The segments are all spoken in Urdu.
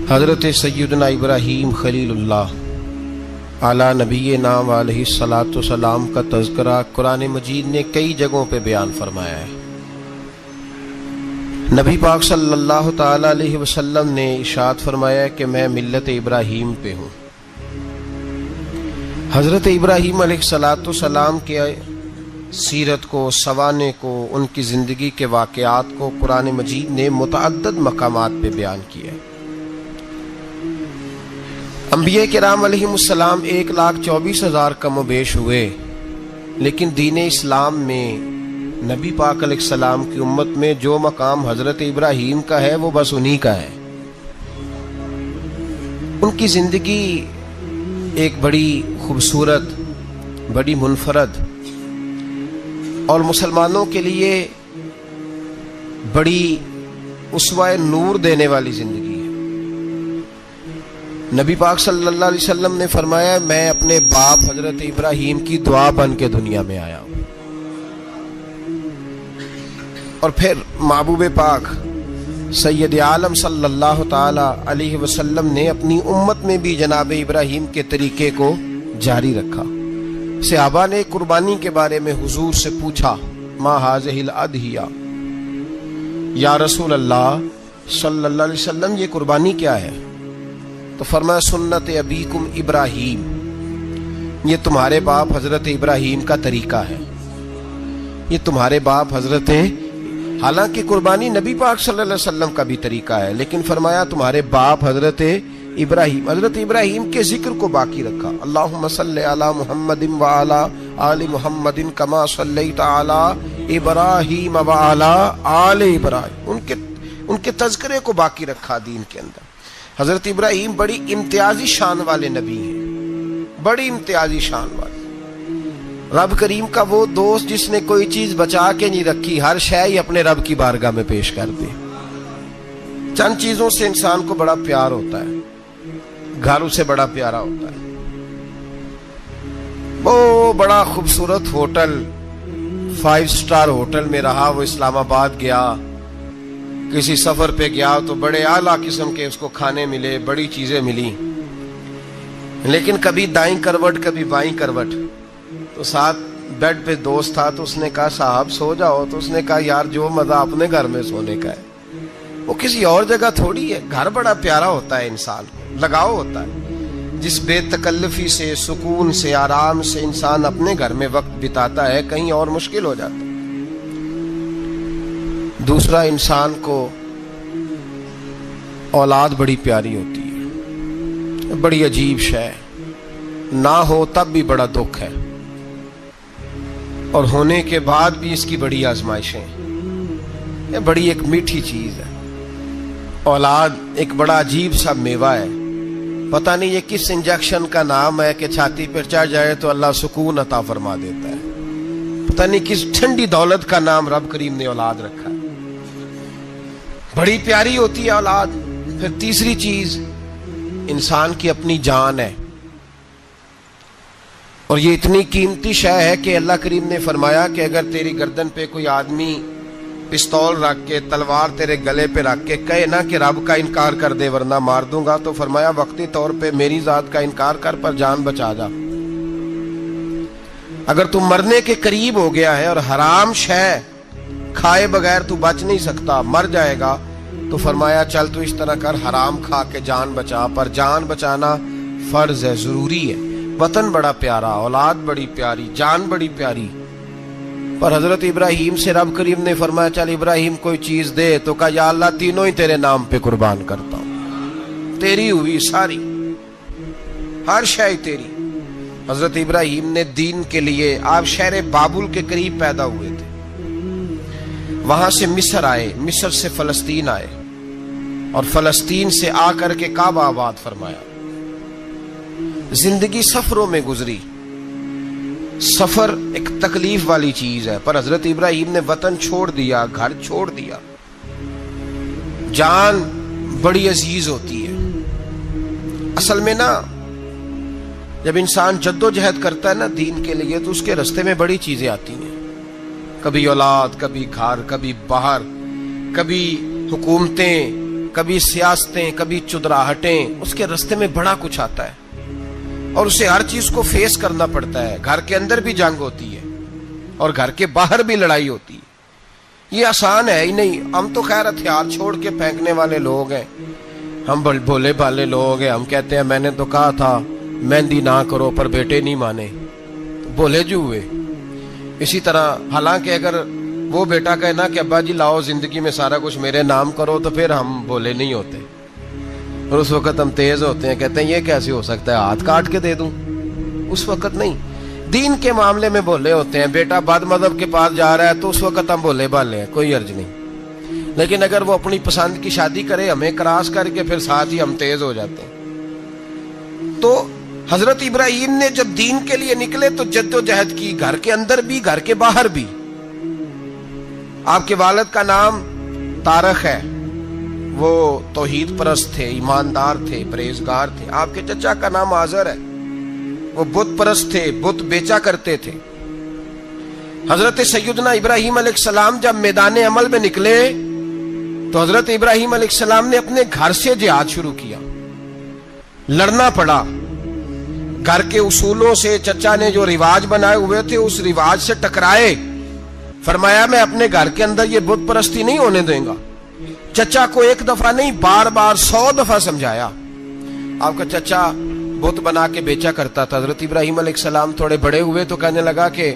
حضرت سیدنا ابراہیم خلیل اللہ اعلیٰ نبینا علیہ الصلاۃ والسلام کا تذکرہ قرآن مجید نے کئی جگہوں پہ بیان فرمایا ہے۔ نبی پاک صلی اللہ تعالی علیہ وسلم نے ارشاد فرمایا ہے کہ میں ملت ابراہیم پہ ہوں۔ حضرت ابراہیم علیہ الصلاۃ والسلام کے سیرت کو، سوانح کو، ان کی زندگی کے واقعات کو قرآن مجید نے متعدد مقامات پہ بیان کیا ہے۔ انبیاء کرام علیہم السلام 1,24,000 کم و بیش ہوئے، لیکن دین اسلام میں نبی پاک علیہ السلام کی امت میں جو مقام حضرت ابراہیم کا ہے وہ بس انہی کا ہے۔ ان کی زندگی ایک بڑی خوبصورت، بڑی منفرد اور مسلمانوں کے لیے بڑی اسوہ نور دینے والی زندگی ہے۔ نبی پاک صلی اللہ علیہ وسلم نے فرمایا میں اپنے باپ حضرت ابراہیم کی دعا بن کے دنیا میں آیا ہوں۔ اور پھر محبوب پاک سید عالم صلی اللہ تعالی علیہ وسلم نے اپنی امت میں بھی جناب ابراہیم کے طریقے کو جاری رکھا۔ صحابہ نے قربانی کے بارے میں حضور سے پوچھا ما ھذہ الاضحیہ، یا رسول اللہ صلی اللہ علیہ وسلم یہ قربانی کیا ہے؟ تو فرمایا سنت ابیکم ابراہیم، یہ تمہارے باپ حضرت ابراہیم کا طریقہ ہے، یہ تمہارے باپ حضرت، حالانکہ قربانی نبی پاک صلی اللہ علیہ وسلم کا بھی طریقہ ہے، لیکن فرمایا تمہارے باپ حضرت ابراہیم، حضرت ابراہیم کے ذکر کو باقی رکھا۔ اللہم صلی علی محمد وعلی آل محمد کما صلیت علی ابراہیم وعلی آل ابراہیم، ان کے تذکرے کو باقی رکھا دین کے اندر۔ حضرت ابراہیم بڑی امتیازی شان والے نبی ہیں، بڑی امتیازی شان والے۔ رب کریم کا وہ دوست جس نے کوئی چیز بچا کے نہیں رکھی، ہر شے ہی اپنے رب کی بارگاہ میں پیش کر دی۔ چند چیزوں سے انسان کو بڑا پیار ہوتا ہے، گھر اسے بڑا پیارا ہوتا ہے۔ وہ بڑا خوبصورت ہوٹل، 5 سٹار ہوٹل میں رہا، وہ اسلام آباد گیا، کسی سفر پہ گیا تو بڑے اعلیٰ قسم کے اس کو کھانے ملے، بڑی چیزیں ملی، لیکن کبھی دائیں کروٹ کبھی بائیں کروٹ۔ تو ساتھ بیڈ پہ دوست تھا تو اس نے کہا صاحب سو جاؤ، تو اس نے کہا یار جو مزہ اپنے گھر میں سونے کا ہے وہ کسی اور جگہ تھوڑی ہے۔ گھر بڑا پیارا ہوتا ہے، انسان کو لگاؤ ہوتا ہے، جس بے تکلفی سے، سکون سے، آرام سے انسان اپنے گھر میں وقت بتاتا ہے، کہیں اور مشکل ہو جاتا ہے۔ دوسرا، انسان کو اولاد بڑی پیاری ہوتی ہے، بڑی عجیب شے، نہ ہو تب بھی بڑا دکھ ہے، اور ہونے کے بعد بھی اس کی بڑی آزمائشیں، یہ بڑی ایک میٹھی چیز ہے۔ اولاد ایک بڑا عجیب سا میوہ ہے، پتہ نہیں یہ کس انجیکشن کا نام ہے کہ چھاتی پر چڑھ جائے تو اللہ سکون عطا فرما دیتا ہے، پتہ نہیں کس ٹھنڈی دولت کا نام رب کریم نے اولاد رکھا ہے، بڑی پیاری ہوتی ہے اولاد۔ پھر تیسری چیز انسان کی اپنی جان ہے، اور یہ اتنی قیمتی شے ہے کہ اللہ کریم نے فرمایا کہ اگر تیری گردن پہ کوئی آدمی پستول رکھ کے، تلوار تیرے گلے پہ رکھ کے کہے نا کہ رب کا انکار کر دے ورنہ مار دوں گا، تو فرمایا وقتی طور پہ میری ذات کا انکار کر پر جان بچا جا۔ اگر تم مرنے کے قریب ہو گیا ہے اور حرام شے کھائے بغیر تو بچ نہیں سکتا، مر جائے گا، تو فرمایا چل تو اس طرح کر حرام کھا کے جان بچا، پر جان بچانا فرض ہے، ضروری ہے۔ وطن بڑا پیارا، اولاد بڑی پیاری، جان بڑی پیاری، پر حضرت ابراہیم سے رب کریم نے فرمایا چل ابراہیم کوئی چیز دے، تو کہا یا اللہ تینوں ہی تیرے نام پہ قربان کرتا ہوں، تیری ہوئی ساری، ہر شے تیری۔ حضرت ابراہیم نے دین کے لیے، آپ شہر بابل کے قریب پیدا ہوئے تھے، وہاں سے مصر آئے، مصر سے فلسطین آئے، اور فلسطین سے آ کر کے کعبہ آباد فرمایا۔ زندگی سفروں میں گزری، سفر ایک تکلیف والی چیز ہے، پر حضرت ابراہیم نے وطن چھوڑ دیا، گھر چھوڑ دیا۔ جان بڑی عزیز ہوتی ہے اصل میں نا، جب انسان جد و جہد کرتا ہے نا دین کے لیے تو اس کے رستے میں بڑی چیزیں آتی ہیں، کبھی اولاد، کبھی گھر، کبھی باہر، کبھی حکومتیں، کبھی سیاستیں، کبھی چدراہٹیں، اس کے رستے میں بڑا کچھ آتا ہے اور اسے ہر چیز کو فیس کرنا پڑتا ہے. گھر کے اندر بھی جنگ ہوتی ہے اور گھر کے باہر بھی لڑائی ہوتی ہے. یہ آسان ہے ہی نہیں. ہم تو خیر ہتھیار چھوڑ کے پھینکنے والے لوگ ہیں، ہم بھولے بھالے لوگ ہیں. ہم کہتے ہیں میں نے تو کہا تھا مہندی نہ کرو، پر بیٹے نہیں مانے، بھولے جو ہوئے. اسی طرح حالانکہ اگر وہ بیٹا کہے نا کہ ابا جی لاؤ زندگی میں سارا کچھ میرے نام کرو، تو پھر ہم بھولے نہیں ہوتے، اور اس وقت ہم تیز ہوتے ہیں، کہتے ہیں یہ کیسے ہو سکتا ہے، ہاتھ کاٹ کے دے دوں. اس وقت نہیں. دین کے معاملے میں بھولے ہوتے ہیں. بیٹا بد مذہب کے پاس جا رہا ہے تو اس وقت ہم بھولے بھالے ہیں، کوئی عرض نہیں. لیکن اگر وہ اپنی پسند کی شادی کرے ہمیں کراس کر کے، پھر ساتھ ہی ہم تیز ہو جاتے ہیں. تو حضرت ابراہیم نے جب دین کے لیے نکلے تو جد و جہد کی، گھر کے اندر بھی گھر کے باہر بھی. آپ کے والد کا نام طارق ہے، وہ توحید پرست تھے، ایماندار تھے، پرہیزگار تھے. آپ کے چچا کا نام آزر ہے، وہ بت پرست تھے، بت بیچا کرتے تھے. حضرت سیدنا ابراہیم علیہ السلام جب میدان عمل میں نکلے تو حضرت ابراہیم علیہ السلام نے اپنے گھر سے جہاد شروع کیا. لڑنا پڑا. گھر کے اصولوں سے، چچا نے جو رواج بنائے ہوئے تھے اس رواج سے ٹکرائے. فرمایا میں اپنے گھر کے اندر یہ بت پرستی نہیں ہونے دیں گا. چچا کو ایک دفعہ نہیں، بار بار 100 دفعہ سمجھایا. آپ کا چچا بت بنا کے بیچا کرتا تھا. حضرت ابراہیم علیہ السلام تھوڑے بڑے ہوئے تو کہنے لگا کہ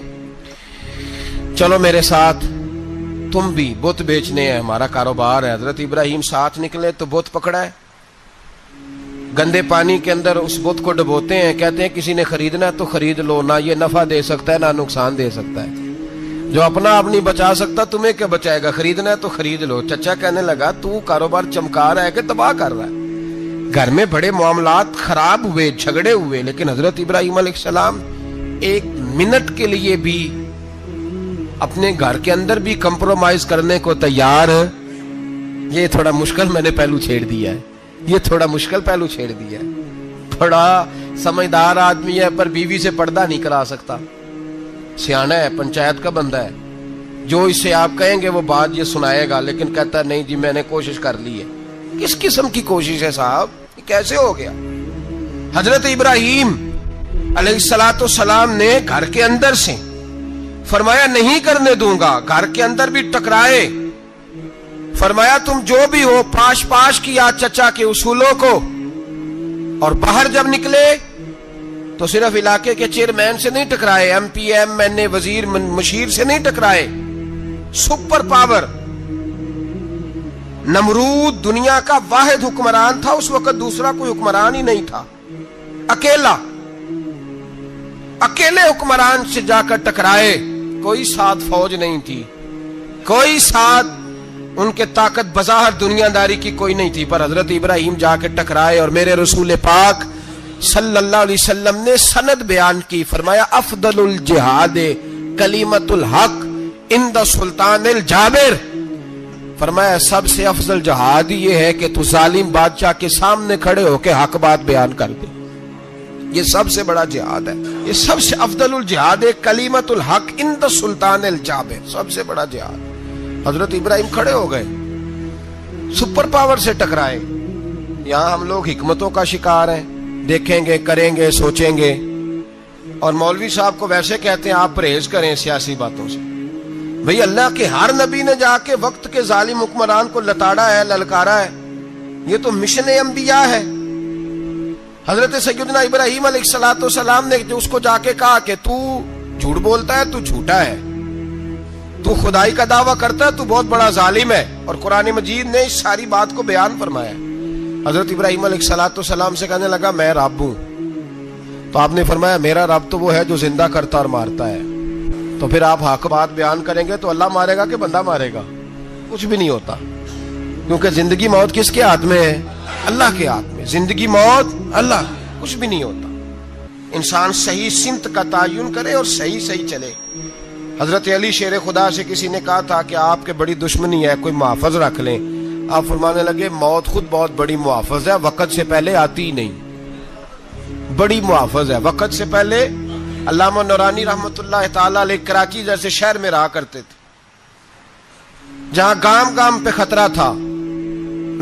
چلو میرے ساتھ، تم بھی بت بیچنے ہیں، ہمارا کاروبار ہے. حضرت ابراہیم ساتھ نکلے تو بت پکڑا ہے. گندے پانی کے اندر اس بت کو ڈبوتے ہیں، کہتے ہیں کسی نے خریدنا ہے تو خرید لو، نہ یہ نفع دے سکتا ہے نہ نقصان دے سکتا ہے. جو اپنا آپ نہیں بچا سکتا تمہیں کیا بچائے گا، خریدنا ہے تو خرید لو. چچا کہنے لگا تو کاروبار چمکا رہا ہے کہ تباہ کر رہا ہے. گھر میں بڑے معاملات خراب ہوئے، جھگڑے ہوئے، لیکن حضرت ابراہیم علیہ السلام ایک منٹ کے لیے بھی اپنے گھر کے اندر بھی کمپرومائز کرنے کو تیار. یہ تھوڑا مشکل میں نے پہلو چھیڑ دیا ہے، یہ تھوڑا مشکل پہلو چھیڑ دیا ہے. بڑا سمجھدار آدمی ہے پر بیوی سے پردہ نہیں کرا سکتا. سیانا ہے، پنچایت کا بندہ ہے، جو اس سے آپ کہیں گے وہ بات یہ سنائے گا، لیکن کہتا ہے نہیں جی میں نے کوشش کر لی ہے. کس قسم کی کوشش ہے صاحب، یہ کیسے ہو گیا؟ حضرت ابراہیم علیہ السلام نے گھر کے اندر سے فرمایا نہیں کرنے دوں گا. گھر کے اندر بھی ٹکرائے. فرمایا تم جو بھی ہو، پاش پاش کیا چچا کے اصولوں کو. اور باہر جب نکلے تو صرف علاقے کے چیئرمین سے نہیں ٹکرائے، ایم پی ایم این اے وزیر مشیر سے نہیں ٹکرائے. سپر پاور نمرود دنیا کا واحد حکمران تھا اس وقت، دوسرا کوئی حکمران ہی نہیں تھا. اکیلے حکمران سے جا کر ٹکرائے. کوئی ساتھ فوج نہیں تھی، کوئی ساتھ ان کے طاقت بظاہر دنیا داری کی کوئی نہیں تھی، پر حضرت ابراہیم جا کے ٹکرائے. اور میرے رسول پاک صلی اللہ علیہ وسلم نے سند بیان کی. فرمایا افضل الجہاد کلمۃ الحق عند سلطان الجابر. فرمایا سب سے افضل جہاد یہ ہے کہ تو ظالم بادشاہ کے سامنے کھڑے ہو کے حق بات بیان کر دے. یہ سب سے بڑا جہاد ہے. یہ سب سے افضل الجہاد کلمۃ الحق عند سلطان الجابر، سب سے بڑا جہاد. حضرت ابراہیم کھڑے ہو گئے، سپر پاور سے ٹکرائے. یہاں ہم لوگ حکمتوں کا شکار ہیں، دیکھیں گے، کریں گے، سوچیں گے. اور مولوی صاحب کو ویسے کہتے ہیں آپ پرہیز کریں سیاسی باتوں سے. بھئی اللہ کے ہر نبی نے جا کے وقت کے ظالم حکمران کو لتاڑا ہے، للکارا ہے. یہ تو مشن انبیاء ہے. حضرت سیدنا ابراہیم علیہ السلام نے جو اس کو جا کے کہا کہ تو جھوٹ بولتا ہے، تو جھوٹا ہے، تو خدائی کا دعویٰ کرتا ہے، تو بہت بڑا ظالم ہے. اور قرآن مجید نے اس ساری بات کو بیان فرمایا. حضرت ابراہیم علیہ السلام سے کہنے لگا میں رب ہوں. تو آپ نے فرمایا میرا رب تو وہ ہے جو زندہ کرتا اور مارتا ہے. تو پھر آپ حق بات بیان کریں گے تو اللہ مارے گا کہ بندہ مارے گا؟ کچھ بھی نہیں ہوتا، کیونکہ زندگی موت کس کے ہاتھ میں ہے؟ اللہ کے ہاتھ میں. زندگی موت اللہ، کچھ بھی نہیں ہوتا. انسان صحیح سمت کا تعین کرے اور صحیح چلے. حضرت علی شیر خدا سے کسی نے کہا تھا کہ آپ کے بڑی دشمنی ہے، کوئی محافظ رکھ لیں. آپ فرمانے لگے موت خود بہت بڑی محافظ ہے، وقت سے پہلے آتی ہی نہیں. بڑی محافظ ہے، وقت سے پہلے. علامہ نورانی رحمت اللہ تعالی علیہ کراچی جیسے شہر میں رہا کرتے تھے، جہاں گام گام پہ خطرہ تھا.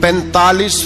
45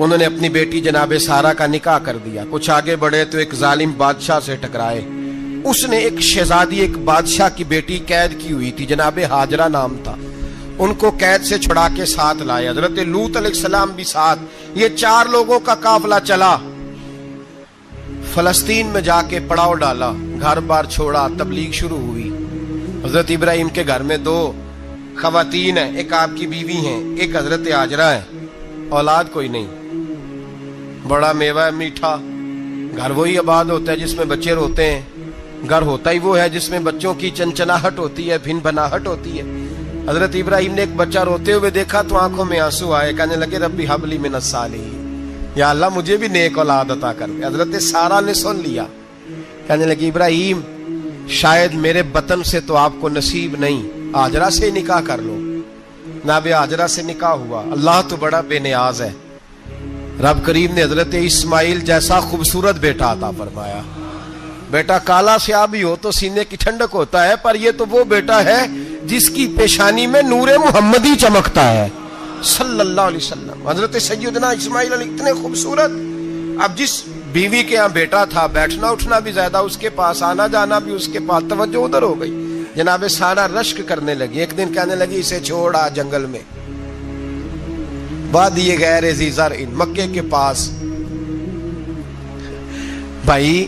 انہوں نے اپنی بیٹی جناب سارہ کا نکاح کر دیا. کچھ آگے بڑھے تو ایک ظالم بادشاہ سے ٹکرائے. اس نے ایک شہزادی ایک بادشاہ کی بیٹی قید کی ہوئی تھی, جناب ہاجرہ نام تھا. ان کو قید سے چھڑا کے ساتھ لائے. حضرت لوط علیہ السلام بھی ساتھ. یہ 4 لوگوں کا قافلہ چلا. فلسطین میں جا کے پڑاؤ ڈالا, گھر بار چھوڑا, تبلیغ شروع ہوئی. حضرت ابراہیم کے گھر میں 2 خواتین ہیں, ایک آپ کی بیوی ہیں, ایک حضرت ہاجرہ ہے. اولاد کوئی نہیں. بڑا میوہ ہے میٹھا. گھر وہی آباد ہوتا ہے جس میں بچے روتے ہیں. گھر ہوتا ہی وہ ہے جس میں بچوں کی چنچناہٹ ہوتی ہے, بھن بھناہٹ ہوتی ہے. حضرت ابراہیم نے ایک بچہ روتے ہوئے دیکھا تو آنکھوں میں آنسو آئے. کہنے لگے ربی ہب لی من الصالحین, یا اللہ مجھے بھی نیک اولاد عطا کر دے. حضرت سارہ نے سن لیا. کہنے لگی ابراہیم شاید میرے بطن سے تو آپ کو نصیب نہیں, ہاجرہ سے نکاح کر لو. جناب ہاجرہ سے نکاح ہوا. اللہ تو بڑا بے نیاز ہے. رب کریم نے حضرت اسماعیل جیسا خوبصورت بیٹا عطا فرمایا. بیٹا کالا سیاہ بھی ہو تو سینے کی ٹھنڈک ہوتا ہے, پر یہ تو وہ بیٹا ہے جس کی پیشانی میں نور محمدی چمکتا ہے صلی اللہ علیہ وسلم. حضرت سیدنا اسماعیل علیہ اتنے خوبصورت. اب جس بیوی کے ہاں بیٹا تھا, بیٹھنا اٹھنا بھی زیادہ اس کے پاس, آنا جانا بھی اس کے پاس, توجہ ادھر ہو گئی. جناب سارہ رشک کرنے لگی. ایک دن کہنے لگی اسے چھوڑ آ جنگل میں, وادی غیر ذی زرع, مکے کے پاس. بھائی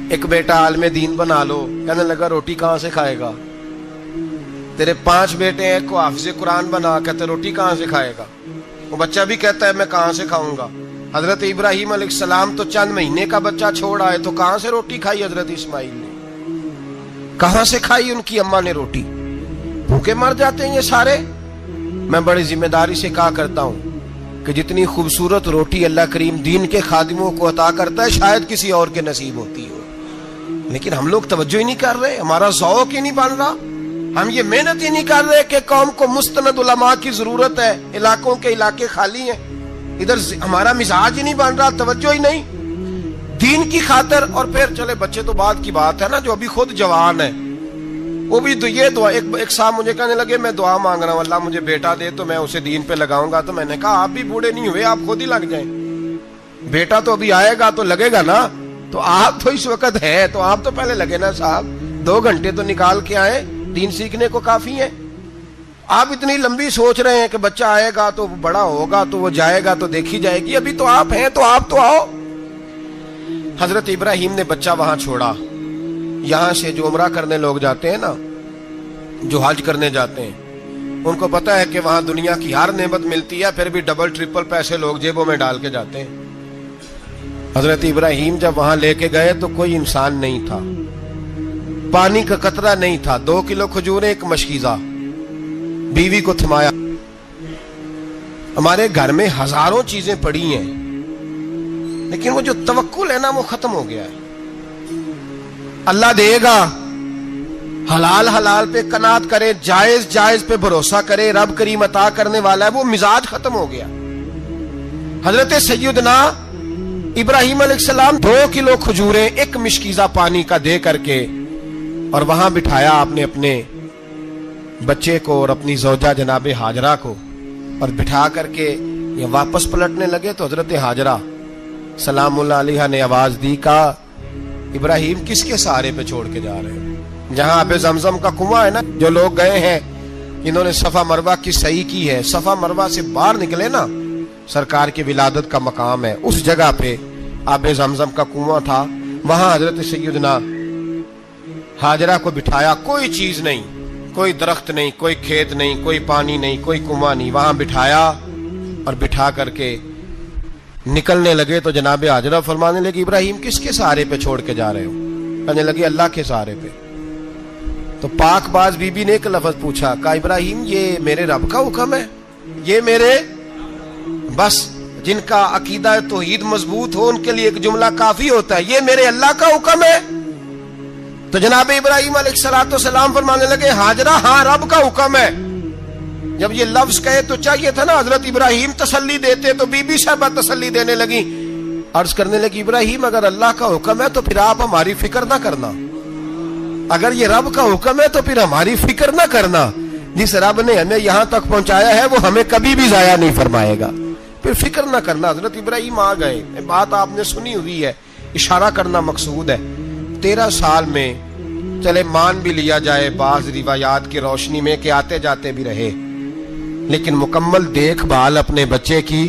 ایک بیٹا عالم دین بنا لو. کہنے لگا روٹی کہاں سے کھائے گا؟ تیرے 5 بیٹے ہیں, کو حافظ قرآن بنا, کہتے روٹی کہاں سے کھائے گا؟ وہ بچہ بھی کہتا ہے میں کہاں سے کھاؤں گا. حضرت ابراہیم علیہ السلام تو چند مہینے کا بچہ چھوڑ آئے, تو کہاں سے روٹی کھائی حضرت اسماعیل نے؟ کہاں سے کھائی ان کی اماں نے روٹی؟ بھوکے مر جاتے ہیں یہ سارے. میں بڑی ذمہ داری سے کہا کرتا ہوں کہ جتنی خوبصورت روٹی اللہ کریم دین کے خادموں کو عطا کرتا ہے شاید کسی اور کے نصیب ہوتی ہو, لیکن ہم لوگ توجہ ہی نہیں کر رہے. ہمارا ذوق ہی نہیں بن رہا. ہم یہ محنت ہی نہیں کر رہے کہ قوم کو مستند علماء کی ضرورت ہے. علاقوں کے علاقے خالی ہیں, ادھر ہمارا مزاج ہی نہیں بن رہا, توجہ ہی نہیں دین کی خاطر. اور پھر چلے بچے تو بعد کی بات ہے نا, جو ابھی خود جوان ہے وہ بھی یہ دعا. ایک صاحب مجھے کہنے لگے میں دعا مانگ رہا ہوں اللہ مجھے بیٹا دے تو میں اسے دین پہ لگاؤں گا. تو میں نے کہا آپ بھی بوڑھے نہیں ہوئے, آپ خود ہی لگ جائیں. بیٹا تو ابھی آئے گا تو لگے گا نا. تو آپ تو اس وقت ہے تو آپ تو پہلے لگے نا صاحب. 2 گھنٹے تو نکال کے آئے, دین سیکھنے کو کافی ہے. آپ اتنی لمبی سوچ رہے ہیں کہ بچہ آئے گا تو بڑا ہوگا تو وہ جائے گا تو دیکھی جائے گی. ابھی تو آپ ہیں تو آپ تو آؤ. حضرت ابراہیم نے بچہ وہاں چھوڑا. یہاں سے جو عمرہ کرنے لوگ جاتے ہیں نا, جو حج کرنے جاتے ہیں, ان کو پتا ہے کہ وہاں دنیا کی ہر نعمت ملتی ہے, پھر بھی ڈبل ٹرپل پیسے لوگ جیبوں میں ڈال کے جاتے ہیں. حضرت ابراہیم جب وہاں لے کے گئے تو کوئی انسان نہیں تھا, پانی کا قطرہ نہیں تھا. 2 کلو کھجوریں, ایک مشکیزہ. بیوی کو تھمایا. ہمارے گھر میں ہزاروں چیزیں پڑی ہیں, لیکن وہ جو توکل ہے نا وہ ختم ہو گیا ہے. اللہ دے گا, حلال حلال پہ قناعت کرے, جائز جائز پہ بھروسہ کرے, رب کریم عطا کرنے والا ہے. وہ مزاج ختم ہو گیا. حضرت سیدنا ابراہیم علیہ السلام 2 کلو کھجوریں, ایک مشکیزہ پانی کا دے کر کے, اور وہاں بٹھایا آپ نے اپنے بچے کو اور اپنی زوجہ جناب ہاجرہ کو, اور بٹھا کر کے یہ واپس پلٹنے لگے. تو حضرت ہاجرہ سلام اللہ علیہ نے آواز دی, کہا ابراہیم کس کے سہارے پہ چھوڑ کے جا رہے ہیں؟ جہاں آب زمزم کا کنواں ہے نا, جو لوگ گئے ہیں انہوں نے صفا مروہ کی صحیح کی ہے, صفا مروہ سے باہر نکلے نا, سرکار کی ولادت کا مقام ہے, اس جگہ پہ آب زمزم کا کنواں تھا. وہاں حضرت سیدنا ہاجرہ کو بٹھایا. کوئی چیز نہیں, کوئی درخت نہیں, کوئی کھیت نہیں, کوئی پانی نہیں, کوئی کنواں نہیں. وہاں بٹھایا اور بٹھا کر کے نکلنے لگے تو جناب ہاجرہ فرمانے لگی ابراہیم کس کے سہارے پہ چھوڑ کے جا رہے ہو؟ کہنے لگی اللہ کے سہارے پہ. تو پاک باز بی بی نے ایک لفظ پوچھا, کہا ابراہیم یہ میرے رب کا حکم ہے, یہ میرے, بس جن کا عقیدہ توحید مضبوط ہو ان کے لیے ایک جملہ کافی ہوتا ہے, یہ میرے اللہ کا حکم ہے. تو جناب ابراہیم علیہ السلام فرمانے لگے ہاجرہ ہاں رب کا حکم ہے. جب یہ لفظ کہے تو چاہیے تھا نا حضرت ابراہیم تسلی دیتے, تو بی بی صاحبہ تسلی دینے لگی. عرض کرنے لگی ابراہیم اگر اللہ کا حکم ہے تو پھر آپ ہماری فکر نہ کرنا, اگر یہ رب کا حکم ہے تو پھر ہماری فکر نہ کرنا. جس رب نے ہمیں یہاں تک پہنچایا ہے وہ ہمیں کبھی بھی ضائع نہیں فرمائے گا. پھر پھر فکر نہ کرنا. حضرت ابراہیم آ گئے, بات آپ نے سنی ہوئی ہے, اشارہ کرنا مقصود ہے. 13 سال میں چلے مان بھی لیا جائے بعض روایات کی روشنی میں کہ آتے جاتے بھی رہے, لیکن مکمل دیکھ بھال اپنے بچے کی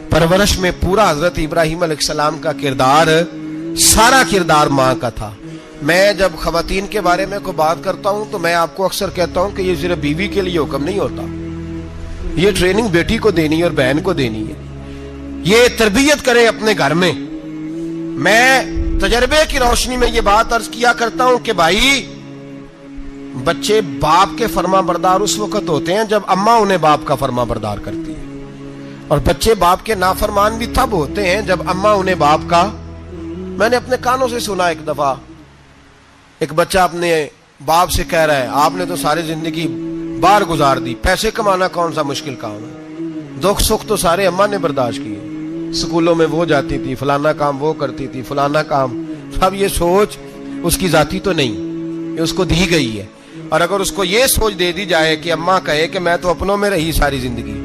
پرورش میں پورا حضرت ابراہیم علیہ السلام کا کردار, سارا کردار ماں کا تھا. میں جب خواتین کے بارے میں کوئی بات کرتا ہوں تو میں آپ کو اکثر کہتا ہوں کہ یہ صرف بیوی کے لیے حکم نہیں ہوتا, یہ ٹریننگ بیٹی کو دینی ہے اور بہن کو دینی ہے. یہ تربیت کرے اپنے گھر میں. میں تجربے کی روشنی میں یہ بات عرض کیا کرتا ہوں کہ بھائی بچے باپ کے فرما بردار اس وقت ہوتے ہیں جب اماں انہیں باپ کا فرما بردار کرتی ہے, اور بچے باپ کے نافرمان بھی تب ہوتے ہیں جب اماں انہیں باپ کا. میں نے اپنے کانوں سے سنا ایک دفعہ ایک بچہ اپنے باپ سے کہہ رہا ہے آپ نے تو ساری زندگی باہر گزار دی, پیسے کمانا کون سا مشکل کام ہے, دکھ سکھ تو سارے اماں نے برداشت کیے, سکولوں میں وہ جاتی تھی, فلانا کام وہ کرتی تھی, فلانا کام. اب یہ سوچ اس کی ذاتی تو نہیں, یہ اس کو دی گئی ہے. اور اگر اس کو یہ سوچ دے دی جائے کہ اماں کہے کہ میں تو اپنوں میں رہی ساری زندگی,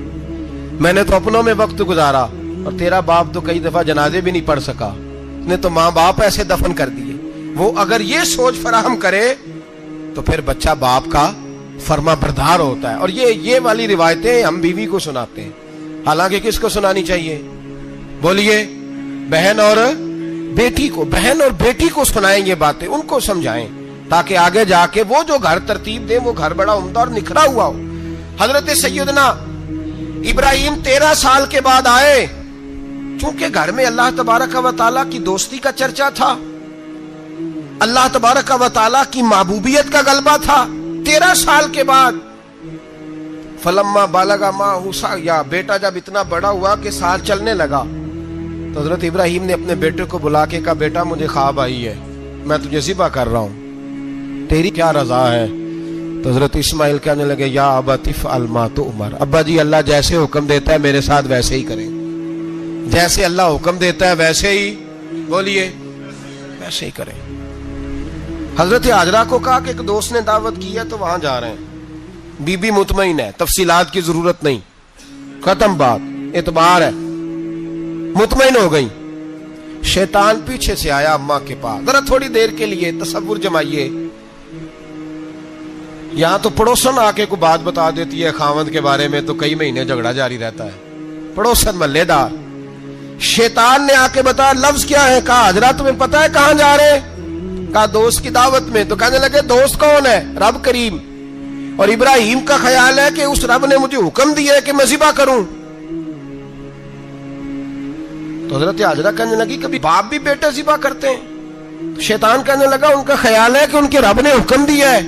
میں نے تو اپنوں میں وقت گزارا, اور تیرا باپ تو کئی دفعہ جنازے بھی نہیں پڑھ سکا, نے تو ماں باپ ایسے دفن کر دیے, وہ اگر یہ سوچ فراہم کرے تو پھر بچہ باپ کا فرما بردار ہوتا ہے. اور یہ والی روایتیں ہم بیوی کو سناتے ہیں, حالانکہ کس کو سنانی چاہیے بولیے؟ بہن اور بیٹی کو. بہن اور بیٹی کو سنائیں یہ باتیں, ان کو سمجھائیں تاکہ آگے جا کے وہ جو گھر ترتیب دے وہ گھر بڑا عمدہ اور نکھرا ہوا ہو. حضرت سیدنا ابراہیم 13 سال کے بعد آئے, چونکہ گھر میں اللہ تبارک و تعالیٰ کی دوستی کا چرچا تھا, اللہ تبارک و تعالیٰ کی محبوبیت کا غلبہ تھا. 13 سال کے بعد فلما بالغ معہ سعیا, بیٹا جب اتنا بڑا ہوا کہ سال چلنے لگا تو حضرت ابراہیم نے اپنے بیٹے کو بلا کے کہا بیٹا مجھے خواب آئی ہے, میں تجھے ذبح کر رہا ہوں, تیری کیا رضا ہے؟ تو حضرت اسماعیل کہنے لگے یا ابت افعل ما تؤمر, ابا جی اللہ جیسے حکم دیتا ہے میرے ساتھ ویسے ہی کریں, جیسے اللہ حکم دیتا ہے ویسے ہی بولیے ویسے ہی کریں. حضرت حاجرہ کو کہا کہ ایک دوست نے دعوت کی ہے تو وہاں جا رہے ہیں, بی بی مطمئن ہے, تفصیلات کی ضرورت نہیں, ختم بات, اعتبار ہے, مطمئن ہو گئی. شیطان پیچھے سے آیا اماں کے پاس, ذرا تھوڑی دیر کے لیے تصور جمائیے, یہاں تو پڑوسن آ کے کوئی بات بتا دیتی ہے خاوند کے بارے میں تو کئی مہینے جھگڑا جاری رہتا ہے, پڑوسن محلے دار. شیطان نے آ کے بتایا لفظ کیا ہے, کہا حاجرہ تمہیں پتا ہے کہاں جا رہے, کہا دوست کی دعوت میں. تو کہنے لگے دوست کون ہے؟ رب کریم, اور ابراہیم کا خیال ہے کہ اس رب نے مجھے حکم دیا ہے کہ میں ذبح کروں. تو حضرت حاجرہ کہنے لگی کبھی باپ بھی بیٹے ذبح کرتے ہیں؟ شیطان کہنے لگا ان کا خیال ہے کہ ان کے رب نے حکم دیا ہے.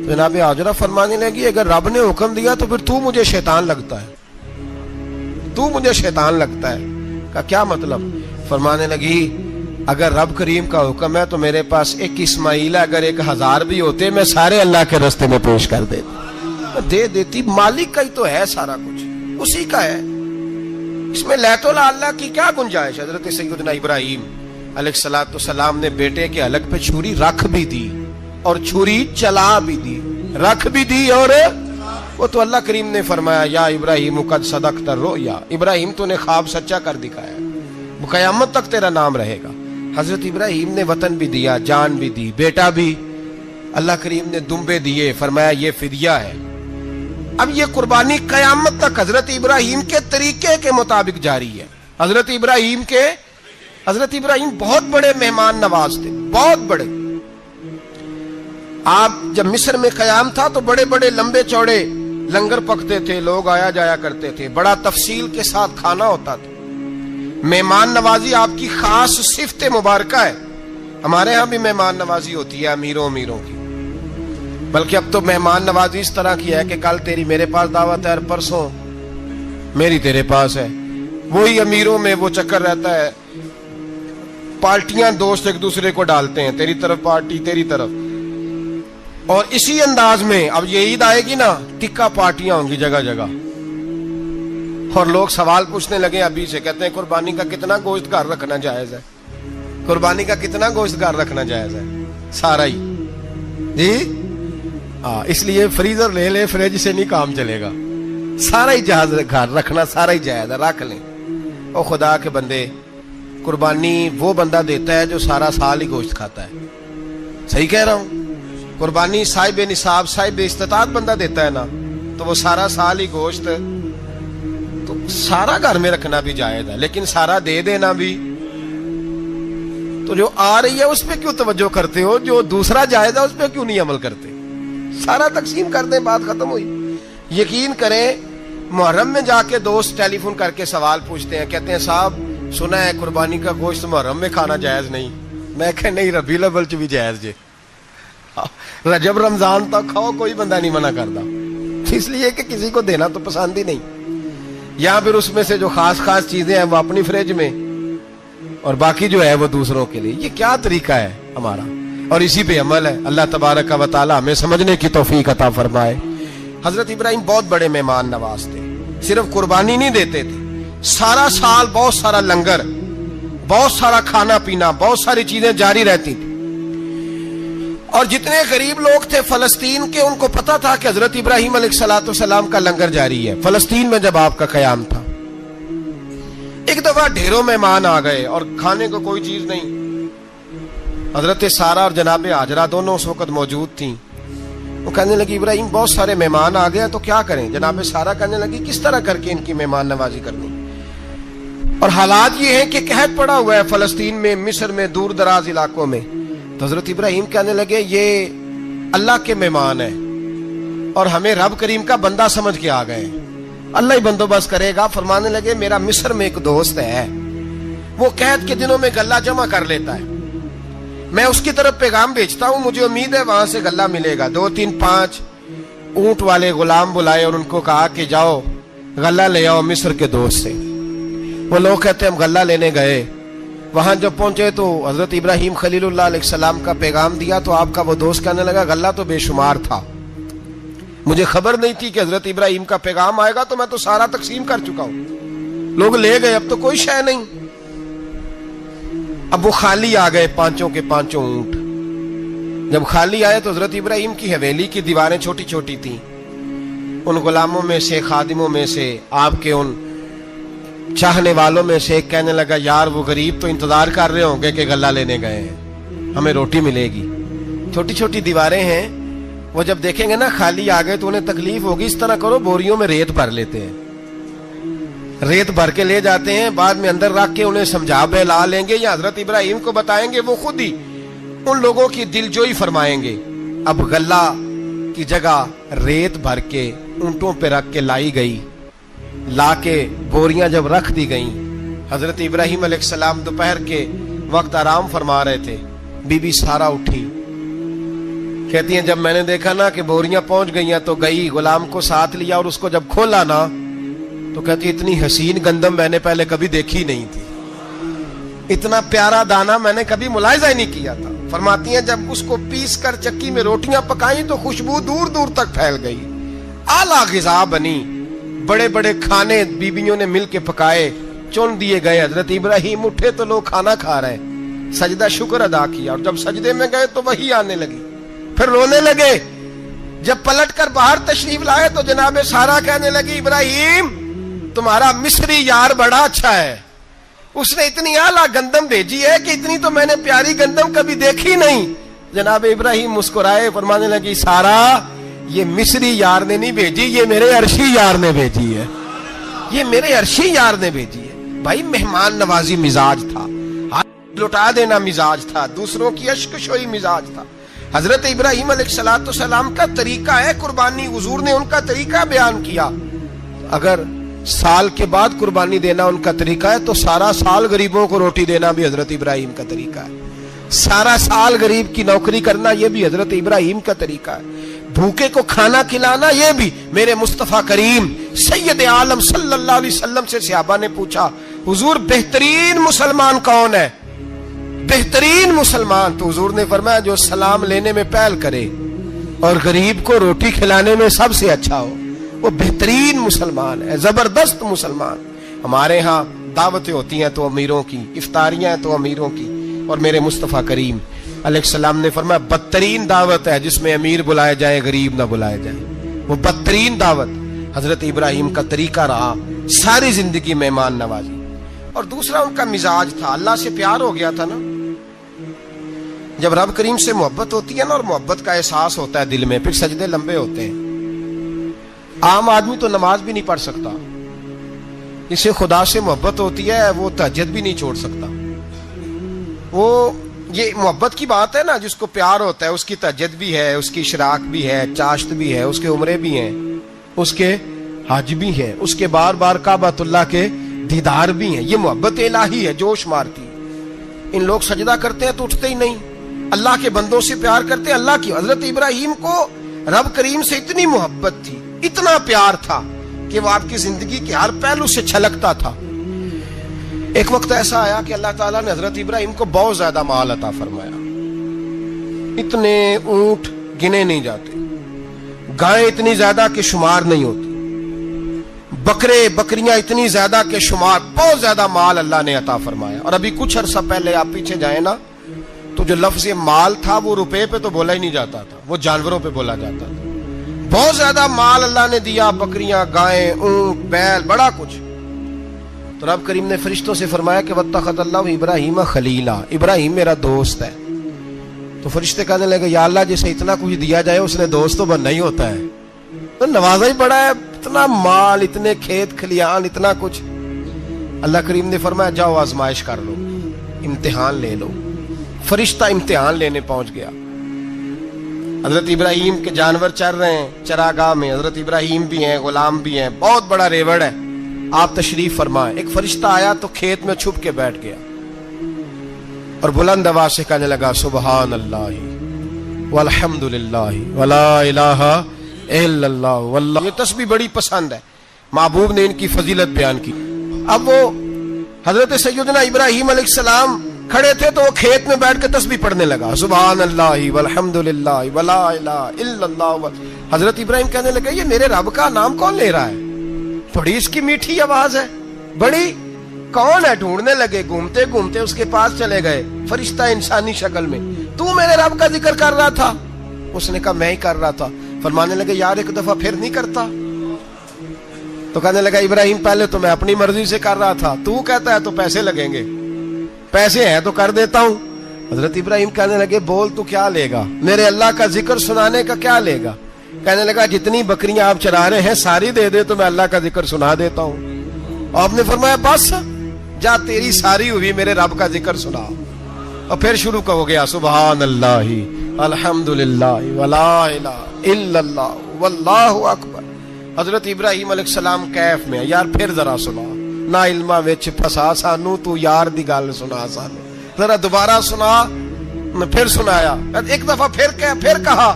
جناب حاجرہ فرمانے لگی اگر رب نے حکم دیا تو پھر تو مجھے شیطان لگتا ہے, تو مجھے شیطان لگتا ہے. کا کیا مطلب؟ فرمانے لگی اگر رب کریم کا حکم ہے تو میرے پاس ایک اسماعیل ہے, اگر 1000 بھی ہوتے میں سارے اللہ کے راستے میں پیش کر دے دیتی. مالک کا ہی تو ہے سارا کچھ, اسی کا ہے, اس میں لیت اللہ کی کیا گنجائش. حضرت سیدنا ابراہیم علیہ السلام نے بیٹے کے حلق پہ چھری رکھ بھی دی اور چھری چلا بھی دی, رکھ بھی دی, اور وہ تو اللہ کریم نے فرمایا یا ابراہیم قد صدقت الرؤیا, ابراہیم تو نے خواب سچا کر دکھایا, وہ قیامت تک تیرا نام رہے گا. حضرت ابراہیم نے وطن بھی دیا, جان بھی دی, بیٹا بھی, اللہ کریم نے دمبے دیے, فرمایا یہ فدیہ ہے. اب یہ قربانی قیامت تک حضرت ابراہیم کے طریقے کے مطابق جاری ہے. حضرت ابراہیم بہت بڑے مہمان نواز تھے, بہت بڑے. آپ جب مصر میں قیام تھا تو بڑے بڑے لمبے چوڑے لنگر پکتے تھے, لوگ آیا جایا کرتے تھے, بڑا تفصیل کے ساتھ کھانا ہوتا تھا. مہمان نوازی آپ کی خاص صفت مبارکہ ہے. ہمارے ہاں بھی مہمان نوازی ہوتی ہے امیروں کی, بلکہ اب تو مہمان نوازی اس طرح کی ہے کہ کل تیری میرے پاس دعوت ہے اور پرسوں میری تیرے پاس ہے. وہی امیروں میں وہ چکر رہتا ہے, پارٹیاں دوست ایک دوسرے کو ڈالتے ہیں, تیری طرف پارٹی تیری طرف. اور اسی انداز میں اب یہ عید آئے گی نا, ٹکا پارٹیاں ہوں گی جگہ جگہ, اور لوگ سوال پوچھنے لگے ابھی سے, کہتے ہیں قربانی کا کتنا گوشت گھر رکھنا جائز ہے, قربانی کا کتنا گوشت گھر رکھنا جائز ہے؟ سارا ہی جی. اس لیے فریزر لے لے, فریج سے نہیں کام چلے گا. سارا ہی جہاز گھر رکھنا سارا ہی جائز ہے، رکھ لیں۔ او خدا کے بندے، قربانی وہ بندہ دیتا ہے جو سارا سال ہی گوشت کھاتا ہے، صحیح کہہ رہا ہوں؟ قربانی صاحب نصاب صاحب استطاعت بندہ دیتا ہے نا، تو وہ سارا سال ہی گوشت، تو سارا گھر میں رکھنا بھی جائز ہے، لیکن سارا دے دینا بھی۔ تو جو آ رہی ہے اس پہ کیوں توجہ کرتے ہو؟ جو دوسرا جائز ہے اس پہ کیوں نہیں عمل کرتے؟ سارا تقسیم کر دیں، بات ختم ہوئی۔ یقین کریں، محرم میں جا کے دوست ٹیلی فون کر کے سوال پوچھتے ہیں، کہتے ہیں صاحب سنا ہے قربانی کا گوشت محرم میں کھانا جائز نہیں۔ میں کہ نہیں، ربیع الاول چ بھی جائز جے، رجب رمضان تک کھاؤ، کوئی بندہ نہیں منع کرتا، اس لیے کہ کسی کو دینا تو پسند ہی نہیں، یا پھر اس میں سے جو خاص خاص چیزیں ہیں وہ اپنی فریج میں، اور باقی جو ہے وہ دوسروں کے لیے۔ یہ کیا طریقہ ہے ہمارا؟ اور اسی پہ عمل ہے۔ اللہ تبارک و تعالی ہمیں سمجھنے کی توفیق عطا فرمائے۔ حضرت ابراہیم بہت بڑے مہمان نواز تھے، صرف قربانی نہیں دیتے تھے، سارا سال بہت سارا لنگر، بہت سارا کھانا پینا، بہت ساری چیزیں جاری رہتی تھی۔ اور جتنے غریب لوگ تھے فلسطین کے، ان کو پتا تھا کہ حضرت ابراہیم علیہ السلام کا لنگر جاری ہے فلسطین میں جب آپ کا قیام تھا۔ ایک دفعہ ڈھیروں مہمان آ گئے اور کھانے کو کوئی چیز نہیں۔ حضرت سارہ اور جناب ہاجرہ دونوں اس وقت موجود تھیں۔ وہ کہنے لگی ابراہیم بہت سارے مہمان آ گئے تو کیا کریں؟ جناب سارہ کہنے لگی کس طرح کر کے ان کی مہمان نوازی کرنی؟ اور حالات یہ ہیں کہ قحط پڑا ہوا ہے فلسطین میں، مصر میں، دور دراز علاقوں میں۔ تو حضرت ابراہیم کہنے لگے یہ اللہ کے مہمان ہیں اور ہمیں رب کریم کا بندہ سمجھ کے آ گئے، اللہ ہی بندوبست کرے گا۔ فرمانے لگے میرا مصر میں ایک دوست ہے، وہ قحط کے دنوں میں غلہ جمع کر لیتا ہے، میں اس کی طرف پیغام بھیجتا ہوں، مجھے امید ہے وہاں سے غلہ ملے گا۔ 2 3 5 اونٹ والے غلام بلائے اور ان کو کہا کہ جاؤ غلہ لے آؤ مصر کے دوست سے۔ وہ لوگ کہتے ہیں ہم غلہ لینے گئے، وہاں جب پہنچے تو حضرت ابراہیم خلیل اللہ علیہ السلام کا پیغام دیا تو آپ کا وہ دوست کہنے لگا غلہ تو بے شمار تھا، مجھے خبر نہیں تھی کہ حضرت ابراہیم کا پیغام آئے گا، تو میں تو سارا تقسیم کر چکا ہوں، لوگ لے گئے، اب تو کوئی شے نہیں۔ اب وہ خالی آ گئے 5 کے 5 اونٹ۔ جب خالی آئے تو حضرت ابراہیم کی حویلی کی دیواریں چھوٹی چھوٹی تھیں، ان غلاموں میں سے، خادموں میں سے، آپ کے ان چاہنے والوں میں سے ایک کہنے لگا یار وہ غریب تو انتظار کر رہے ہوں گے کہ غلہ لینے گئے ہیں، ہمیں روٹی ملے گی۔ چھوٹی چھوٹی دیواریں ہیں، وہ جب دیکھیں گے نا خالی آ گئے تو انہیں تکلیف ہوگی، اس طرح کرو بوریوں میں ریت بھر لیتے ہیں، ریت بھر کے لے جاتے ہیں، بعد میں اندر رکھ کے انہیں سمجھا بہلا لیں گے یا حضرت ابراہیم کو بتائیں گے، وہ خود ہی ان لوگوں کی دلجوئی فرمائیں گے۔ اب غلہ کی جگہ ریت بھر کے اونٹوں پہ رکھ کے لائی گئی، لا کے بوریاں جب رکھ دی گئیں، حضرت ابراہیم علیہ السلام دوپہر کے وقت آرام فرما رہے تھے، بی بی سارہ اٹھی، کہتی ہیں جب میں نے دیکھا نا کہ بوریاں پہنچ گئی ہیں تو گئی، غلام کو ساتھ لیا اور اس کو جب کھولا نا تو کہتی اتنی حسین گندم میں نے پہلے کبھی دیکھی نہیں تھی، اتنا پیارا دانا میں نے کبھی ملاحظہ ہی نہیں کیا تھا۔ فرماتی ہیں جب اس کو پیس کر چکی میں روٹیاں پکائیں تو خوشبو دور دور تک پھیل گئی، اعلیٰ غذا بنی، بڑے بڑے کھانے بیبیوں نے مل کے پکائے، چن دیے گئے، حضرت ابراہیم اٹھے تو لوگ کھانا کھا رہے ہیں، سجدہ شکر ادا کیا، اور جب سجدے میں گئے تو وحی آنے لگی، پھر رونے لگے۔ جب پلٹ کر باہر تشریف لائے تو جناب سارہ کہنے لگی ابراہیم تمہارا مصری یار بڑا اچھا ہے، اس نے اتنی اعلیٰ گندم بھیجی ہے کہ اتنی تو میں نے پیاری گندم کبھی دیکھی نہیں۔ جناب ابراہیم مسکرائے، فرمانے لگی سارہ یہ مصری یار نے نہیں بھیجی، یہ میرے عرشی یار نے بھیجی ہے، یہ میرے عرشی یار نے بھیجی ہے۔ بھائی مہمان نوازی مزاج تھا، ہاتھ لٹا دینا مزاج تھا، دوسروں کی اشک شوئی مزاج تھا۔ حضرت ابراہیم علیہ السلام کا طریقہ ہے قربانی، حضور نے ان کا طریقہ بیان کیا۔ اگر سال کے بعد قربانی دینا ان کا طریقہ ہے تو سارا سال غریبوں کو روٹی دینا بھی حضرت ابراہیم کا طریقہ ہے، سارا سال غریب کی نوکری کرنا یہ بھی حضرت ابراہیم کا طریقہ ہے، بھوکے کو کھانا کھلانا یہ بھی۔ میرے مصطفیٰ کریم سید عالم صلی اللہ علیہ وسلم سے صحابہ نے پوچھا حضور بہترین مسلمان کون ہے؟ بہترین مسلمان؟ تو حضور نے فرمایا جو سلام لینے میں پہل کرے اور غریب کو روٹی کھلانے میں سب سے اچھا ہو، وہ بہترین مسلمان ہے، زبردست مسلمان۔ ہمارے ہاں دعوتیں ہوتی ہیں تو امیروں کی، افطاریاں ہیں تو امیروں کی، اور میرے مصطفیٰ کریم علیہ السلام نے فرمایا بدترین دعوت ہے جس میں امیر بلائے جائیں غریب نہ بلائے جائیں، وہ بدترین دعوت۔ حضرت ابراہیم کا طریقہ رہا ساری زندگی مہمان نوازی. اور دوسرا ان کا مزاج تھا, اللہ سے پیار ہو گیا تھا نا. جب رب کریم سے محبت ہوتی ہے نا اور محبت کا احساس ہوتا ہے دل میں, پھر سجدے لمبے ہوتے ہیں. عام آدمی تو نماز بھی نہیں پڑھ سکتا, جسے خدا سے محبت ہوتی ہے وہ تہجد بھی نہیں چھوڑ سکتا. وہ یہ محبت کی بات ہے نا, جس کو پیار ہوتا ہے اس کی تہجد بھی ہے, اس کی اشراق بھی ہے, چاشت بھی ہے, اس کے عمرے بھی ہیں, اس کے حج بھی ہیں, اس کے بار بار کعبۃ اللہ کے دیدار بھی ہیں. یہ محبت الہی ہے, جوش مارتی. ان لوگ سجدہ کرتے ہیں تو اٹھتے ہی نہیں. اللہ کے بندوں سے پیار کرتے ہیں, اللہ کی. حضرت ابراہیم کو رب کریم سے اتنی محبت تھی, اتنا پیار تھا کہ وہ آپ کی زندگی کے ہر پہلو سے چھلکتا تھا. ایک وقت ایسا آیا کہ اللہ تعالیٰ نے حضرت ابراہیم کو بہت زیادہ مال عطا فرمایا. اتنے اونٹ گنے نہیں جاتے, گائیں اتنی زیادہ کہ شمار نہیں ہوتی, بکرے بکریاں اتنی زیادہ کہ شمار, بہت زیادہ مال اللہ نے عطا فرمایا. اور ابھی کچھ عرصہ پہلے آپ پیچھے جائیں نا تو جو لفظ مال تھا وہ روپے پہ تو بولا ہی نہیں جاتا تھا, وہ جانوروں پہ بولا جاتا تھا. بہت زیادہ مال اللہ نے دیا, بکریاں, گائیں, اونٹ, بیل, بڑا کچھ. تو رب کریم نے فرشتوں سے فرمایا کہ واتخذ اللہ ابراہیم خلیلا, ابراہیم میرا دوست ہے. تو فرشتے کہنے لگے یا اللہ جسے اتنا کچھ دیا جائے اس نے دوست تو بننا ہی ہوتا ہے, تو نوازا ہی پڑا ہے, اتنا مال, اتنے کھیت کھلیان, اتنا کچھ. اللہ کریم نے فرمایا جاؤ آزمائش کر لو, امتحان لے لو. فرشتہ امتحان لینے پہنچ گیا. حضرت ابراہیم کے جانور چر رہے ہیں چراگاہ میں, حضرت ابراہیم بھی ہیں, غلام بھی ہیں, بہت بڑا ریوڑ ہے. آپ تشریف فرمائیں. ایک فرشتہ آیا تو کھیت میں چھپ کے بیٹھ گیا اور بلند آواز سے کہنے لگا سبحان اللہ والحمد للہ ولا الہ الا اللہ واللہ. یہ تسبیح بڑی پسند ہے, محبوب نے ان کی فضیلت بیان کی. اب وہ حضرت سیدنا ابراہیم علیہ السلام کھڑے تھے تو وہ کھیت میں بیٹھ کے تسبیح پڑھنے لگا سبحان اللہ والحمد للہ ولا الہ الا اللہ. حضرت ابراہیم کہنے لگے یہ میرے رب کا نام کون لے رہا ہے, بڑی اس کی میٹھی آواز ہے, بڑی کون ہے. ڈھونڈنے لگے, گھومتے گھومتے اس کے پاس چلے گئے, فرشتہ انسانی شکل میں. تو میرے رب کا ذکر کر رہا تھا؟ اس نے کہا میں ہی کر رہا تھا. فرمانے لگے یار ایک دفعہ پھر نہیں کرتا. تو کہنے لگا ابراہیم پہلے تو میں اپنی مرضی سے کر رہا تھا, تو کہتا ہے تو پیسے لگیں گے, پیسے ہیں تو کر دیتا ہوں. حضرت ابراہیم کہنے لگے بول تو کیا لے گا, میرے اللہ کا ذکر سنانے کا کیا لے گا. کہنے لگا جتنی بکریاں آپ چرا رہے ہیں ساری دے دے تو میں اللہ کا ذکر سنا دیتا ہوں. اور آپ نے فرمایا بس جا تیری ساری ہوئی, میرے رب کا ذکر سنا. اور پھر شروع ہو گیا سبحان اللہ الحمد للہ ولا الہ الا اللہ واللہ اکبر. حضرت ابراہیم علیہ السلام کیف میں, یار پھر ذرا سنا, نہ علما وچ پھسا سانو, تو یار دی گل سنا سانو, ذرا دوبارہ سنا. پھر سنایا, ایک دفعہ پھر کہا.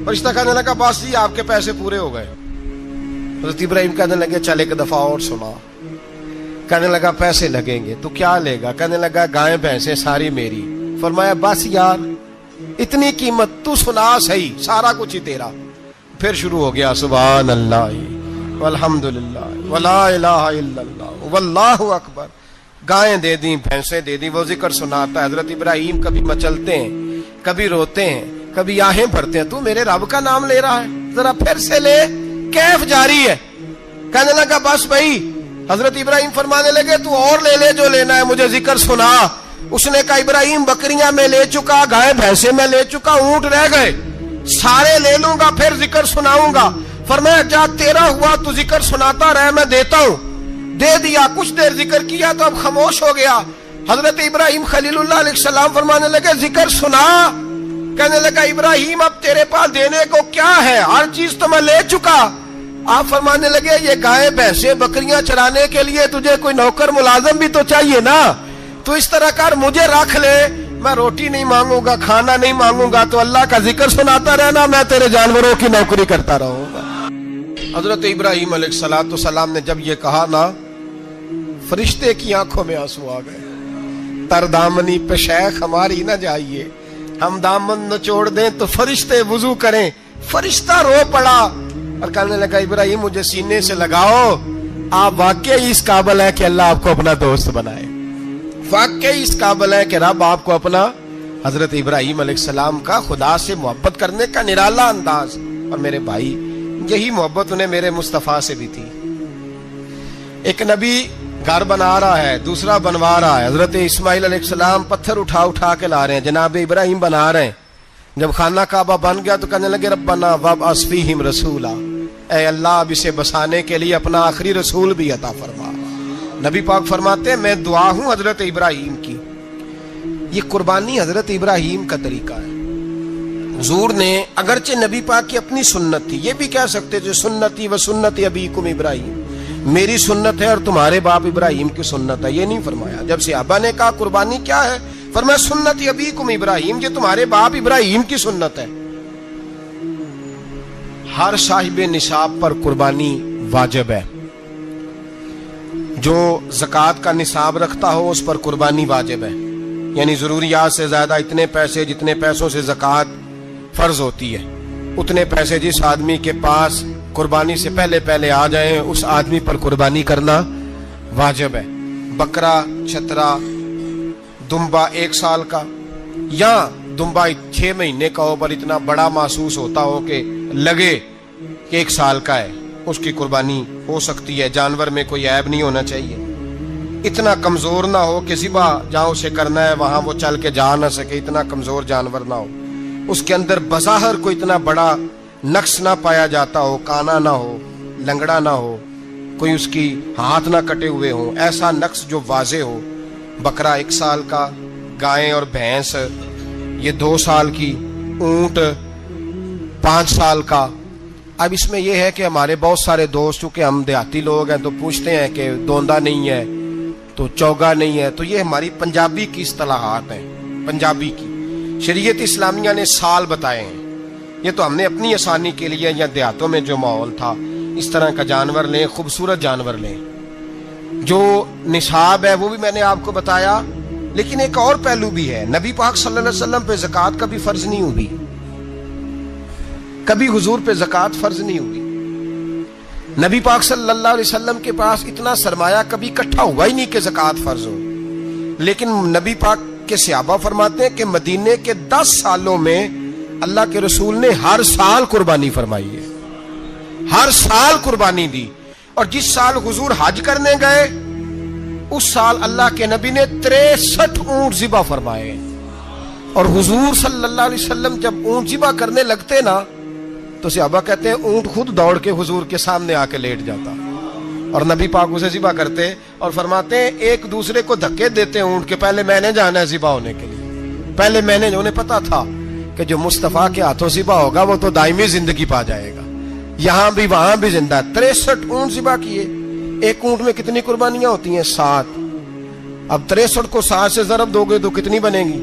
فرشتہ کہنے لگا بس جی آپ کے پیسے پورے ہو گئے. حضرت ابراہیم کہنے لگے چل ایک دفعہ اور سنا. کہنے لگا پیسے لگیں گے, تو کیا لے گا. کہنے لگا گائیں بھینسیں ساری میری. فرمایا بس یار اتنی قیمت, تو سنا صحیح, سارا کچھ ہی تیرا. پھر شروع ہو گیا سبحان اللہ والحمد للہ ولا الہ الا اللہ واللہ اکبر. گائیں دے دیں, بھینسیں دے دیں, وہ ذکر سناتا ہے. حضرت ابراہیم کبھی مچلتے ہیں, کبھی روتے ہیں, کبھی آہیں بھرتے ہیں. تو میرے رب کا نام لے رہا ہے, ذرا پھر سے لے. کیف جاری ہے. کہنے لگا بس بھائی. حضرت ابراہیم فرمانے لگے تو اور لے لے جو لینا ہے, مجھے ذکر سنا. اس نے کہا ابراہیم بکریاں میں لے چکا, گائے بھینسیں میں لے چکا, اونٹ رہ گئے, سارے لے لوں گا پھر ذکر سناؤں گا. فرمایا جا تیرا ہوا تو ذکر سناتا رہ, میں دیتا ہوں. دے دیا, کچھ دیر ذکر کیا تو اب خاموش ہو گیا. حضرت ابراہیم خلیل اللہ علیہ السلام فرمانے لگے ذکر سنا. کہنے لگا ابراہیم اب تیرے پاس دینے کو کیا ہے, ہر چیز تو میں لے چکا. آپ فرمانے لگے یہ گائے بھینسیں بکریاں چرانے کے لیے تجھے کوئی نوکر ملازم بھی تو چاہیے نا. تو اس طرح کر, مجھے رکھ لے, میں روٹی نہیں مانگوں گا, کھانا نہیں مانگوں گا, تو اللہ کا ذکر سناتا رہنا, میں تیرے جانوروں کی نوکری کرتا رہوں گا. حضرت ابراہیم علیہ السلام نے جب یہ کہا نا, فرشتے کی آنکھوں میں آنسو آ گئے. تر دامنی پہ شیخ ہماری نہ جائیے, ہم دامن نچوڑ دیں تو فرشتے وضو کریں. فرشتہ رو پڑا اور کہنے لگا ابراہیم مجھے سینے سے لگاؤ, آپ واقعی اس قابل ہے کہ اللہ آپ کو اپنا دوست بنائے, واقعی اس قابل ہے کہ رب آپ کو اپنا. حضرت ابراہیم علیہ السلام کا خدا سے محبت کرنے کا نرالا انداز. اور میرے بھائی یہی محبت انہیں میرے مصطفیٰ سے بھی تھی۔ ایک نبی گھر بنا رہا ہے، دوسرا بنوا رہا ہے۔ حضرت اسماعیل علیہ السلام پتھر اٹھا اٹھا کے لا رہے ہیں، جناب ابراہیم بنا رہے ہیں۔ جب خانہ کعبہ بن گیا تو کہنے لگے ربنا وابعث فیہم رسولا، اے اللہ اب اسے بسانے کے لیے اپنا آخری رسول بھی عطا فرما۔ نبی پاک فرماتے ہیں میں دعا ہوں حضرت ابراہیم کی۔ یہ قربانی حضرت ابراہیم کا طریقہ ہے۔ حضور نے اگرچہ نبی پاک کی اپنی سنت تھی، یہ بھی کہہ سکتے تھے سنتی و سنت ابیکم ابراہیم، میری سنت ہے اور تمہارے باپ ابراہیم کی سنت ہے، یہ نہیں فرمایا۔ جب صحابہ نے کہا قربانی کیا ہے، فرمایا سنت ابیکم ابراہیم، یہ تمہارے باپ ابراہیم کی سنت ہے۔ ہر صاحب نصاب پر قربانی واجب ہے۔ جو زکوٰۃ کا نصاب رکھتا ہو اس پر قربانی واجب ہے، یعنی ضروریات سے زیادہ اتنے پیسے جتنے پیسوں سے زکوٰۃ فرض ہوتی ہے، اتنے پیسے جس آدمی کے پاس قربانی سے پہلے پہلے آ جائیں اس آدمی پر قربانی کرنا واجب ہے۔ بکرا، چھترا، دمبا 1 سال کا یا دمبا 6 مہینے کا ہو پر اتنا بڑا محسوس ہوتا ہو کہ لگے کہ 1 سال کا ہے، اس کی قربانی ہو سکتی ہے۔ جانور میں کوئی عیب نہیں ہونا چاہیے، اتنا کمزور نہ ہو کہ ذبح جہاں اسے کرنا ہے وہاں وہ چل کے جا نہ سکے، اتنا کمزور جانور نہ ہو، اس کے اندر بظاہر کوئی اتنا بڑا نقص نہ پایا جاتا ہو، کانا نہ ہو، لنگڑا نہ ہو، کوئی اس کی ہاتھ نہ کٹے ہوئے ہوں، ایسا نقص جو واضح ہو۔ بکرا 1 سال کا، گائیں اور بھینس یہ 2 سال کی، اونٹ 5 سال کا۔ اب اس میں یہ ہے کہ ہمارے بہت سارے دوست چونکہ ہم دیہاتی لوگ ہیں تو پوچھتے ہیں کہ دوندا نہیں ہے تو چوگا نہیں ہے، تو یہ ہماری پنجابی کی اصطلاحات ہیں، پنجابی کی۔ شریعت اسلامیہ نے سال بتائے ہیں، یہ تو ہم نے اپنی آسانی کے لیے، یا دیہاتوں میں جو ماحول تھا اس طرح کا جانور لیں، خوبصورت جانور لیں۔ جو نصاب ہے وہ بھی میں نے آپ کو بتایا، لیکن ایک اور پہلو بھی ہے۔ نبی پاک صلی اللہ علیہ وسلم پہ زکوٰۃ کبھی فرض نہیں ہوئی، کبھی حضور پہ زکوٰۃ فرض نہیں ہوئی۔ نبی پاک صلی اللہ علیہ وسلم کے پاس اتنا سرمایہ کبھی اکٹھا ہوا ہی نہیں کہ زکوٰۃ فرض ہو، لیکن نبی پاک کے صحابہ فرماتے ہیں کہ مدینے کے 10 سالوں میں اللہ کے رسول نے ہر سال قربانی فرمائی ہے، ہر سال قربانی دی۔ اور جس سال حضور حج کرنے گئے اس سال اللہ کے نبی نے 63 اونٹ ذبح فرمائے، اور حضور صلی اللہ علیہ وسلم جب اونٹ ذبح کرنے لگتے نا تو صحابہ کہتے ہیں اونٹ خود دوڑ کے حضور کے سامنے آ کے لیٹ جاتا، اور نبی پاک اسے ذبح کرتے اور فرماتے ہیں ایک دوسرے کو دھکے دیتے اونٹ کے، پہلے میں نے جانا ہے ذبح ہونے کے لیے، پہلے میں نے، انہیں پتا تھا کہ جو مصطفیٰ کے ہاتھوں ذبح ہوگا وہ تو دائمی زندگی پا جائے گا، یہاں بھی وہاں بھی زندہ۔ 63 اونٹ ذبح کیے۔ ایک اونٹ میں کتنی قربانیاں ہوتی ہیں؟ 7۔ اب 63 کو 7 سے ضرب دو گے تو کتنی بنے گی؟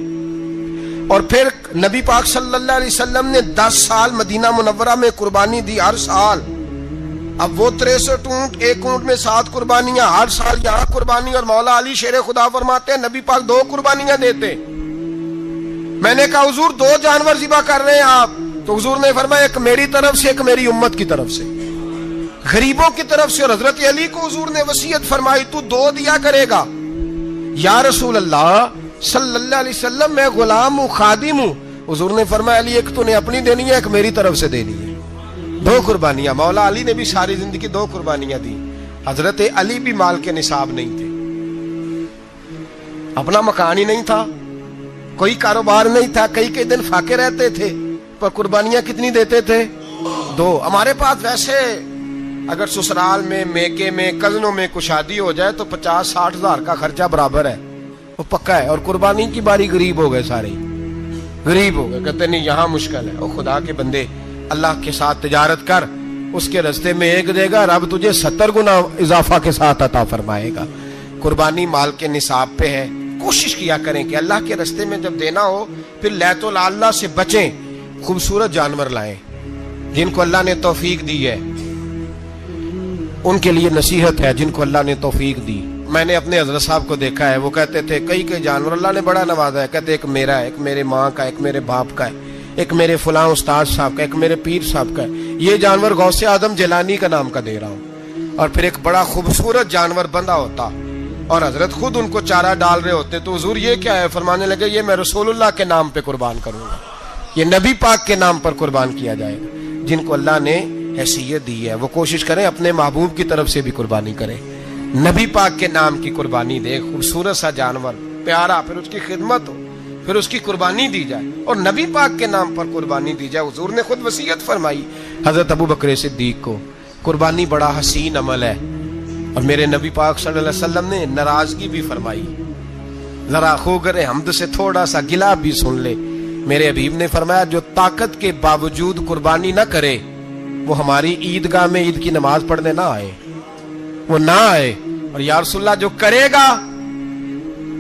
اور پھر نبی پاک صلی اللہ علیہ وسلم نے 10 سال مدینہ منورہ میں قربانی دی، ہر سال۔ اب وہ 63 اونٹ، ایک اونٹ میں 7 قربانیاں، ہر سال یہاں قربانی۔ اور مولا علی شیر خدا فرماتے ہیں نبی پاک 2 قربانیاں دیتے۔ میں نے کہا حضور 2 جانور ذبح کر رہے ہیں آپ، تو حضور نے فرمایا ایک میری طرف سے، ایک میری امت کی طرف سے، غریبوں کی طرف سے۔ اور حضرت علی کو حضور نے وصیت فرمائی تو 2 دیا کرے گا۔ یا رسول اللہ صلی اللہ علیہ وسلم میں غلام ہوں، خادم ہوں۔ حضور نے فرمایا علی ایک تو نے اپنی دینی ہے، ایک میری طرف سے دینی ہے۔ 2 قربانیاں۔ مولا علی نے بھی ساری زندگی 2 قربانیاں دی۔ حضرت علی بھی مال کے نصاب نہیں تھے، اپنا مکان ہی نہیں تھا، کوئی کاروبار نہیں تھا، کئی دن فاقے رہتے تھے، پر قربانیاں کتنی دیتے تھے؟ 2۔ ہمارے پاس ویسے اگر سسرال میں، میکے میں، کزنوں میں کچھ شادی ہو جائے تو 50-60 ہزار کا خرچہ برابر ہے، وہ پکا ہے۔ اور قربانی کی باری غریب ہو گئے، سارے غریب ہو گئے، کہتے نہیں یہاں مشکل ہے۔ او خدا کے بندے، اللہ کے ساتھ تجارت کر، اس کے رستے میں 1 دے گا، رب تجھے 70 گنا اضافہ کے ساتھ عطا فرمائے گا۔ قربانی مال کے نصاب پہ ہے۔ کوشش کیا کریں کہ اللہ کے رستے میں جب دینا ہو پھر لیت اللہ سے بچیں، خوبصورت جانور لائیں۔ جن کو اللہ نے توفیق دی ہے ان کے لیے نصیحت ہے، جن کو اللہ نے توفیق دی۔ میں نے اپنے حضرت صاحب کو دیکھا ہے، وہ کہتے تھے کئی جانور اللہ نے بڑا نوازا ہے، کہتے ایک میرا ہے، ایک میرے ماں کا، ایک میرے باپ کا ہے، ایک میرے فلاں استاد صاحب کا، ایک میرے پیر صاحب کا ہے۔ یہ جانور غوث اعظم جیلانی کا نام کا دے رہا ہوں۔ اور پھر ایک بڑا خوبصورت جانور بندھا ہوتا اور حضرت خود ان کو چارہ ڈال رہے ہوتے، تو حضور یہ کیا ہے؟ فرمانے لگے یہ میں رسول اللہ کے نام پہ قربان کروں گا، یہ نبی پاک کے نام پر قربان کیا جائے گا۔ جن کو اللہ نے حیثیت دی ہے، وہ کوشش کریں اپنے محبوب کی طرف سے بھی قربانی کریں، نبی پاک کے نام کی قربانی دے، خوبصورت سا جانور پیارا، پھر اس کی خدمت ہو، پھر اس کی قربانی دی جائے، اور نبی پاک کے نام پر قربانی دی جائے۔ حضور نے خود وصیت فرمائی حضرت ابو بکر صدیق کو، قربانی بڑا حسین عمل ہے، اور میرے نبی پاک صلی اللہ علیہ وسلم نے ناراضگی بھی فرمائی، ذرا خوگر حمد سے تھوڑا سا گلا بھی سن لے۔ میرے حبیب نے فرمایا جو طاقت کے باوجود قربانی نہ کرے وہ ہماری عیدگاہ میں عید کی نماز پڑھنے نہ آئے، وہ نہ آئے۔ اور یا رسول اللہ جو کرے گا،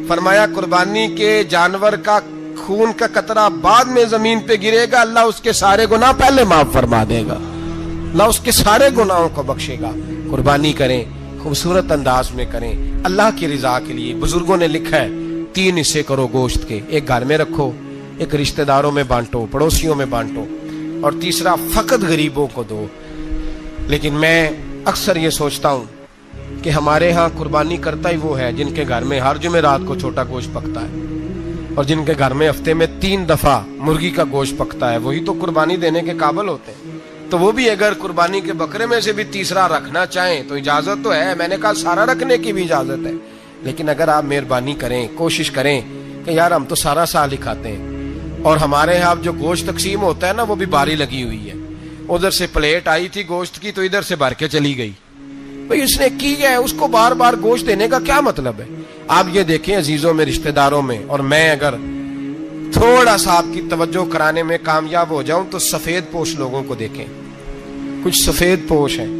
فرمایا قربانی کے جانور کا خون کا قطرہ بعد میں زمین پہ گرے گا، اللہ اس کے سارے گناہ پہلے معاف فرما دے گا، اللہ اس کے سارے گناہوں کو بخشے گا۔ قربانی کریں، خوبصورت انداز میں کریں، اللہ کی رضا کے لیے۔ بزرگوں نے لکھا ہے 3 حصے کرو گوشت کے، ایک گھر میں رکھو، ایک رشتہ داروں میں بانٹو، پڑوسیوں میں بانٹو، اور تیسرا فقط غریبوں کو دو۔ لیکن میں اکثر یہ سوچتا ہوں کہ ہمارے ہاں قربانی کرتا ہی وہ ہے جن کے گھر میں ہر جمعرات کو چھوٹا گوشت پکتا ہے، اور جن کے گھر میں ہفتے میں 3 دفعہ مرغی کا گوشت پکتا ہے، وہی تو قربانی دینے کے قابل ہوتے ہیں۔ تو وہ بھی اگر قربانی کے بکرے میں سے بھی تیسرا رکھنا چاہیں تو اجازت تو ہے، میں نے کہا سارا رکھنے کی بھی اجازت ہے، لیکن اگر آپ مہربانی کریں، کوشش کریں کہ یار ہم تو سارا سال ہی کھاتے ہیں، اور ہمارے ہاں جو گوشت تقسیم ہوتا ہے نا وہ بھی باری لگی ہوئی ہے، ادھر سے پلیٹ آئی تھی گوشت کی تو ادھر سے بھر کے چلی گئی، بھئی اس نے کی ہے، اس کو بار بار گوشت دینے کا کیا مطلب ہے؟ آپ یہ دیکھیں عزیزوں میں، رشتہ داروں میں، اور میں اگر تھوڑا سا آپ کی توجہ کرانے میں کامیاب ہو جاؤں تو سفید پوش لوگوں کو دیکھیں، کچھ سفید پوش ہیں،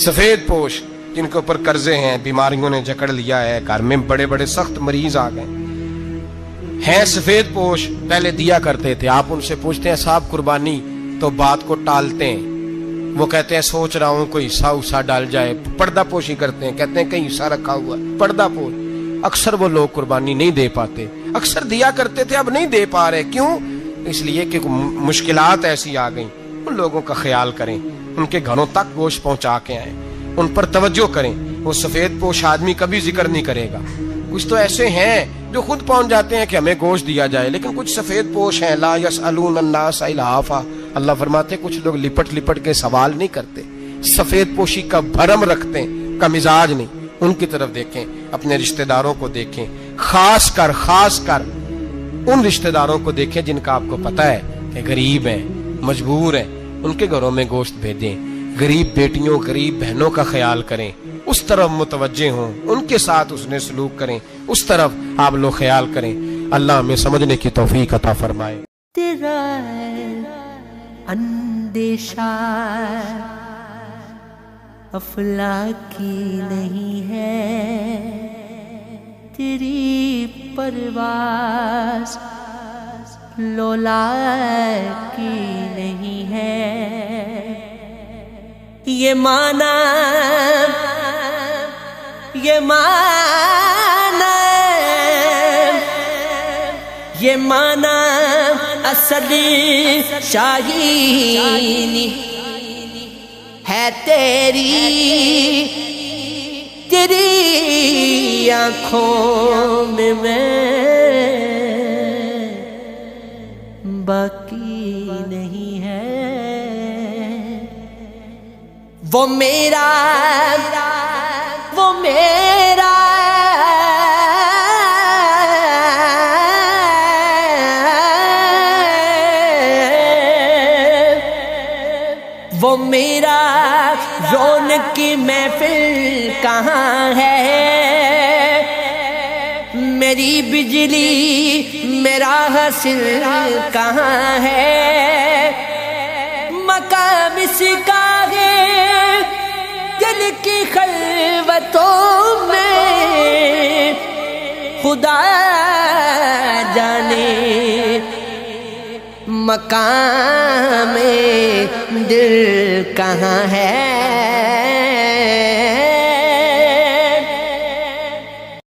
سفید پوش جن کے اوپر قرضے ہیں، بیماریوں نے جکڑ لیا ہے، گھر میں بڑے بڑے سخت مریض آ گئے ہیں، سفید پوش پہلے دیا کرتے تھے۔ آپ ان سے پوچھتے ہیں صاحب قربانی، تو بات کو ٹالتے ہیں، وہ کہتے ہیں سوچ رہا ہوں کوئی حصہ ڈال جائے، پردہ پوشی کرتے ہیں، کہتے ہیں کہیں حصہ رکھا ہوا ہے، پردہ پوش۔ اکثر وہ لوگ قربانی نہیں دے پاتے، اکثر دیا کرتے تھے اب نہیں دے پا رہے، کیوں؟ اس لیے کہ مشکلات ایسی آ گئیں۔ ان لوگوں کا خیال کریں، ان کے گھروں تک گوشت پہنچا کے آئیں، ان پر توجہ کریں۔ وہ سفید پوش آدمی کبھی ذکر نہیں کرے گا، کچھ تو ایسے ہیں جو خود پہنچ جاتے ہیں کہ ہمیں گوشت دیا جائے، لیکن کچھ سفید پوش ہیں لا یسألون الناس الحافا، اللہ فرماتے ہیں کچھ لوگ لپٹ لپٹ کے سوال نہیں کرتے، سفید پوشی کا بھرم رکھتے ہیں، کا مزاج نہیں۔ ان کی طرف دیکھیں، اپنے رشتہ داروں کو دیکھیں، خاص کر ان رشتہ داروں کو دیکھیں جن کا آپ کو پتہ ہے کہ غریب ہیں، مجبور ہیں، ان کے گھروں میں گوشت بھیجیں۔ غریب بیٹیوں، غریب بہنوں کا خیال کریں، اس طرف متوجہ ہوں، ان کے ساتھ اس نے سلوک کریں، اس طرف آپ لوگ خیال کریں۔ اللہ ہمیں سمجھنے کی توفیق عطا فرمائے۔ تیرا اندیشہ افلاکی نہیں ہے، تیری پرواز لولا کی نہیں ہے، یہ مانا اصلی شاہینی ہے تیری آنکھوں میں باقی نہیں ہے، وہ میرا رونق کی محفل کہاں ہے، میری بجلی میرا حاصل کہاں ہے، مقام اس کا ہے دل کی خلوتوں میں، خدا جانے مقام دل کہاں ہے۔